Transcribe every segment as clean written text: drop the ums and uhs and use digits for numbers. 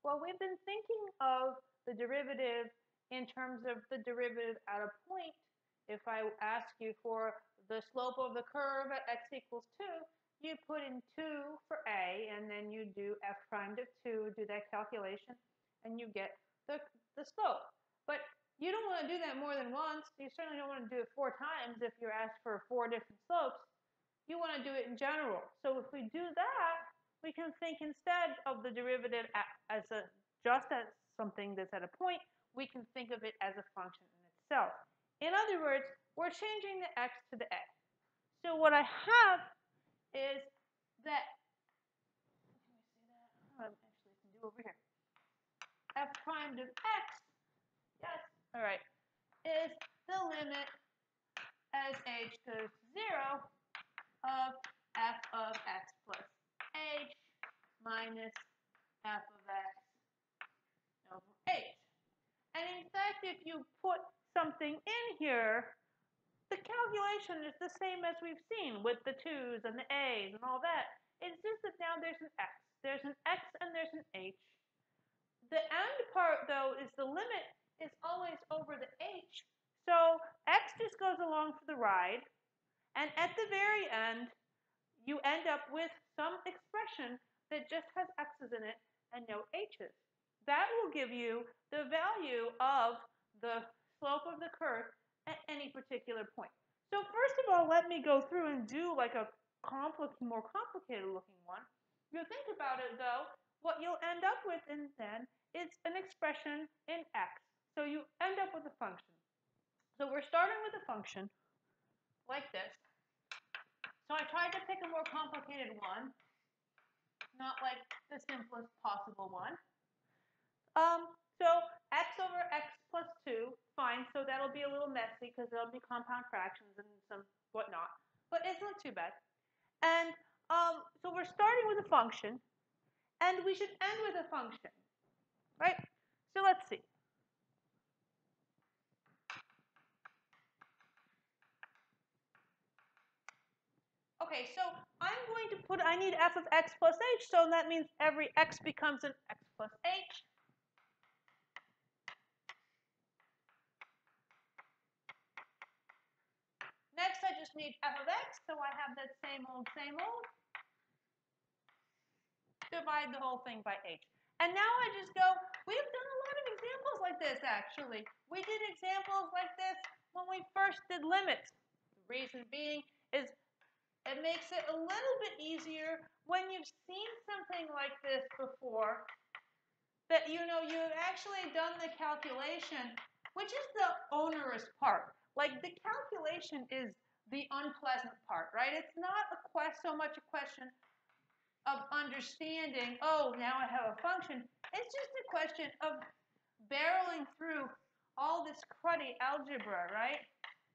Well, we've been thinking of the derivative in terms of the derivative at a point. If I ask you for the slope of the curve at x equals 2, you put in 2 for a, and then you do f prime of 2, do that calculation, and you get the slope. But you don't want to do that more than once. You certainly don't want to do it 4 times if you're asked for 4 different slopes. You want to do it in general. So if we do that, we can think instead of the derivative as just as something that's at a point. We can think of it as a function in itself. In other words, we're changing the x to the a. So what I have is that, can we see that? Actually, I can do over here. F prime of x, yes, all right, is the limit as h goes to 0 of f of x plus h minus f of x over h. And in fact, if you put something in here, the calculation is the same as we've seen with the 2's and the a's and all that. It's just that now there's an x. There's an x and there's an h. The end part, though, is the limit is always over the h. So x just goes along for the ride. And at the very end, you end up with some expression that just has x's in it and no h's. That will give you the value of the slope of the curve at any particular point. So first of all, let me go through and do like a more complicated looking one. You think about it though, what you'll end up with then is an expression in x. So you end up with a function. So we're starting with a function like this. So I tried to pick a more complicated one, not like the simplest possible one. So x over x plus 2, fine. So that'll be a little messy because there'll be compound fractions and some whatnot. But it's not too bad. And so we're starting with a function, and we should end with a function, right? So let's see. Okay, so I'm going to put, I need f of x plus h, so that means every x becomes an x plus h. Next, I just need f of x, so I have that same old, divide the whole thing by h. And now I just go, we've done a lot of examples like this, actually. We did examples like this when we first did limits. The reason being is it makes it a little bit easier when you've seen something like this before, that you know you've actually done the calculation, which is the onerous part. Like the calculation is the unpleasant part, right? It's not so much a question of understanding, oh, now I have a function. It's just a question of barreling through all this cruddy algebra, right?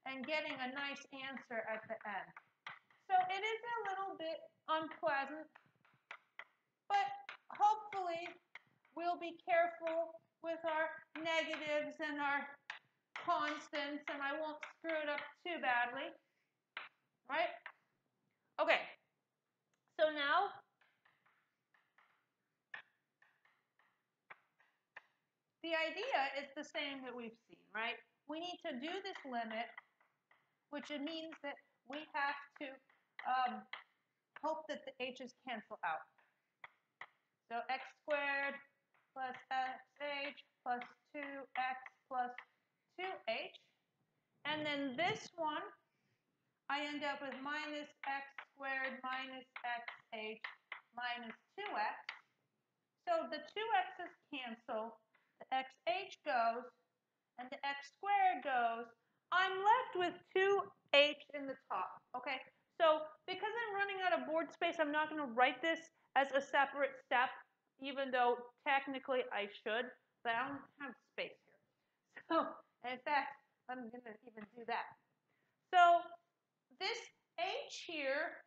And getting a nice answer at the end. So it is a little bit unpleasant, but hopefully we'll be careful with our negatives and our constants, and I won't screw it up too badly, right? Okay, so now the idea is the same that we've seen, right? We need to do this limit, which it means that we have to hope that the h's cancel out. So x squared plus xh plus 2x plus 2h. And then this one, I end up with minus x squared minus xh minus 2x. So the 2x's cancel, the xh goes, and the x squared goes. I'm left with 2h in the top, okay? So because I'm running out of board space, I'm not going to write this as a separate step, even though technically I should, but I don't have space here. So in fact, I'm going to even do that. So this h here,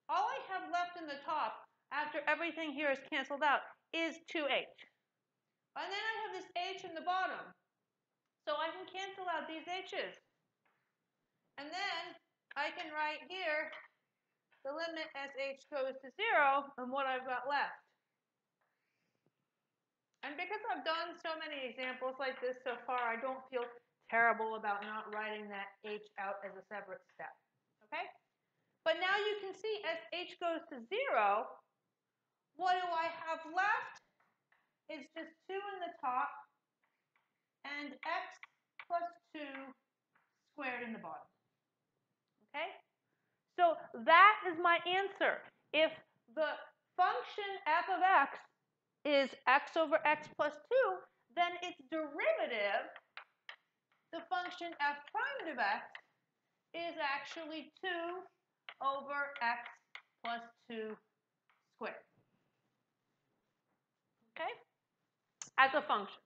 all I have left in the top after everything here is canceled out is 2h. And then I have this h in the bottom. So I can cancel out these h's. And then I can write here the limit as h goes to 0 and what I've got left. And because I've done so many examples like this so far, I don't feel terrible about not writing that h out as a separate step. Okay? But now you can see as h goes to 0, what do I have left? It's just 2 in the top and x plus 2 squared in the bottom. Okay? So that is my answer. If the function f of x is x over x plus 2, then its derivative, the function f prime of x, is actually 2 over x plus 2 squared. Okay? As a function.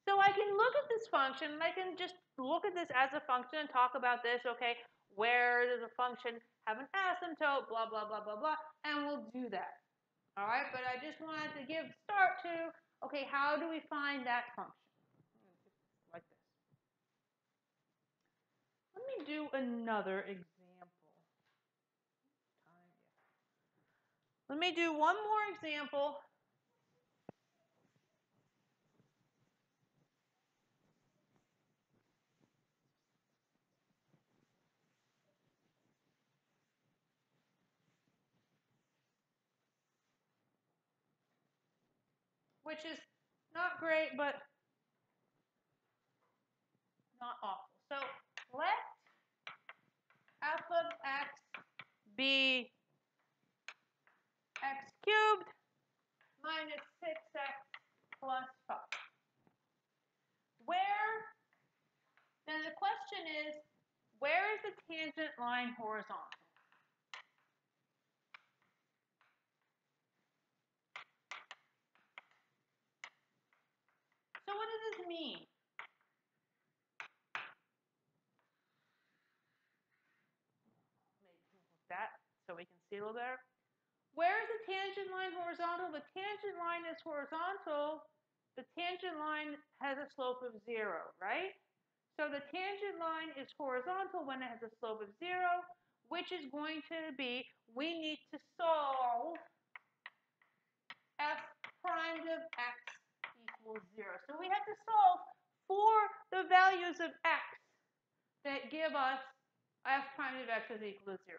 So I can look at this function, and I can just look at this as a function and talk about this, okay, where does a function have an asymptote, blah, blah, blah, blah, blah, and we'll do that. All right, but I just wanted to give start to, okay, how do we find that function? Like this. Let me do another example. Let me do one more example. Which is not great, but not awful. So let f of x be x cubed minus 6x plus 5. Where, then the question is, where is the tangent line horizontal? So what does this mean? Maybe that so we can see a little better. Where is the tangent line horizontal? The tangent line is horizontal. The tangent line has a slope of 0, right? So the tangent line is horizontal when it has a slope of 0, which is going to be, we need to solve f prime of x equals 0. So we have to solve for the values of x that give us f prime of x is equal to 0.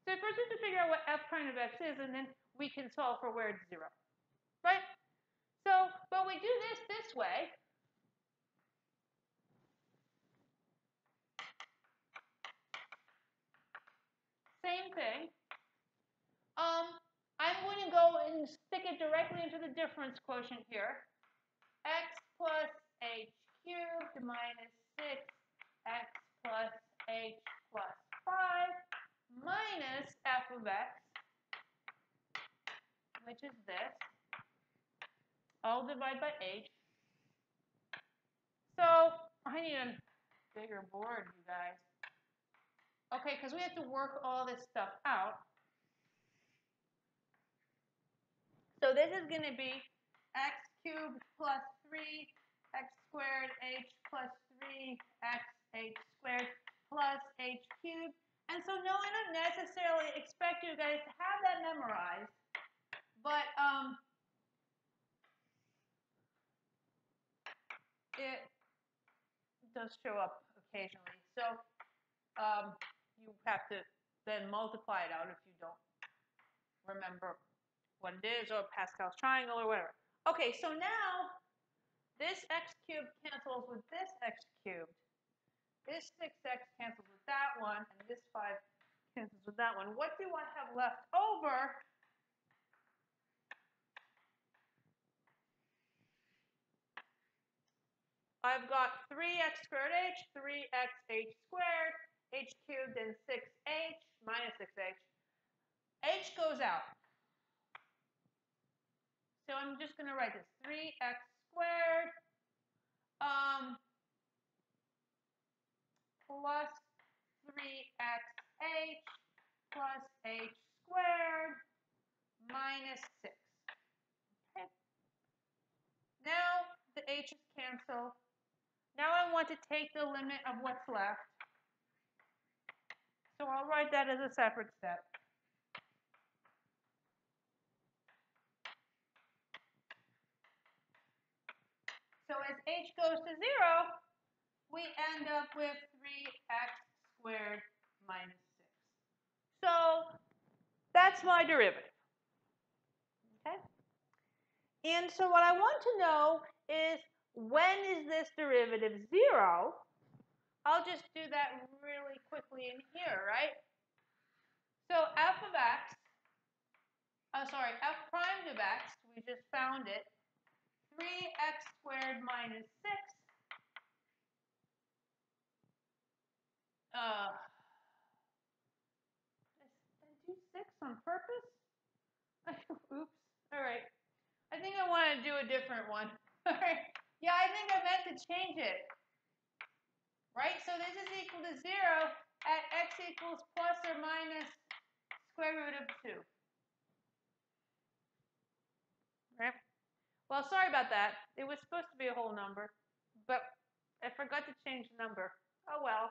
So first we have to figure out what f prime of x is, and then we can solve for where it's 0. Right? So, but we do this way. Same thing. I'm going to go and stick it directly into the difference quotient here. X plus h cubed minus 6x plus h plus 5 minus f of x, which is this. I'll divide by h. So I need a bigger board, you guys. Okay, because we have to work all this stuff out. So this is going to be x cubed plus 3x squared h plus 3x h squared plus h cubed. And so no, I don't necessarily expect you guys to have that memorized, but it does show up occasionally. So you have to then multiply it out if you don't remember what it is, or Pascal's triangle, or whatever. Okay, so now this x cubed cancels with this x cubed. This 6x cancels with that one, and this 5 cancels with that one. What do I have left over? I've got 3x squared h, 3x h squared, h cubed, and 6h minus 6h. H goes out. So I'm just going to write this 3x squared plus 3xh plus h squared minus 6. Okay. Now the h's cancel. Now I want to take the limit of what's left. So I'll write that as a separate step. h goes to 0, we end up with 3x squared minus 6. So that's my derivative. Okay? And so what I want to know is, when is this derivative 0? I'll just do that really quickly in here, right? So f of x, f prime of x, we just found it, 3x squared minus 6. Did I do 6 on purpose? Oops. All right. I think I want to do a different one. All right. Yeah, I think I meant to change it. Right? So this is equal to 0 at x equals plus or minus square root of 2. Right? Well, sorry about that. It was supposed to be a whole number, but I forgot to change the number. Oh well.